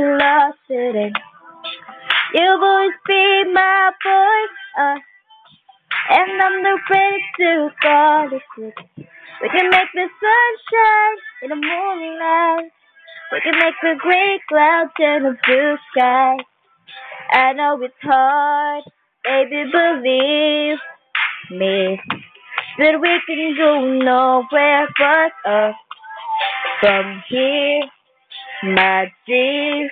lost it in. You'll always be my boy, and I'm the ready to guard it. We can make the sunshine in the moonlight. We can make the gray clouds turn to blue sky. I know it's hard, baby, believe me, that we can go nowhere but up from here, my dear.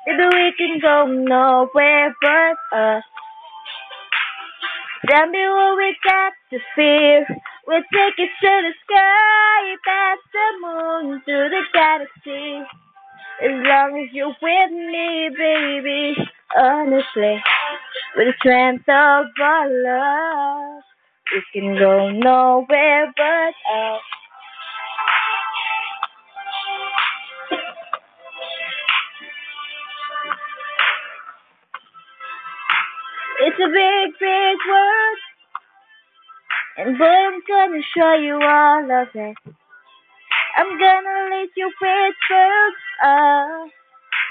Baby, we can go nowhere but up. Tell me what we got to fear. We'll take it to the sky, past the moon, to the galaxy. As long as you're with me, baby. Honestly, with the strength of our love, we can go nowhere but up. It's a big, big world, and boy, I'm gonna show you all of it. I'm gonna lead you with birds,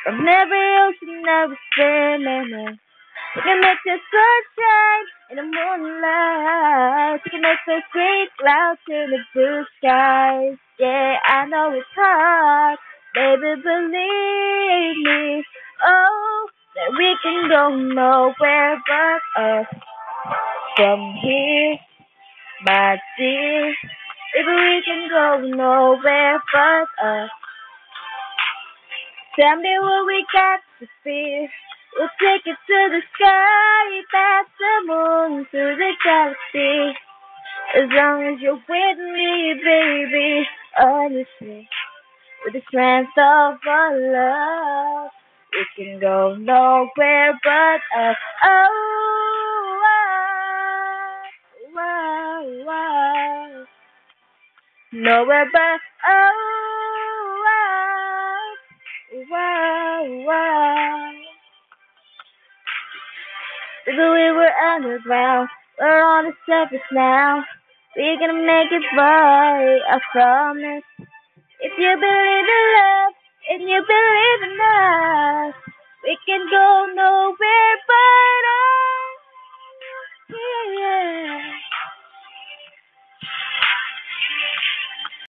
from every ocean I was swimming. We can make the sunshine in the moonlight. We can make those great clouds in the blue skies. Yeah, I know it's hard, baby, believe me. Oh, that we can go nowhere but up from here, my dear. Baby, we can go nowhere but up. Tell me what we got to fear. We'll take it to the sky, past the moon, to the galaxy. As long as you're with me, baby. Honestly, with the strength of our love, we can go nowhere but up. Oh, wow, wow, wow. Nowhere but oh, wow, wow, wow. Baby, we were underground, we're on the surface now. We're gonna make it right, I promise. If you believe in love, and you believe in us, we can go nowhere but up. Yeah, yeah.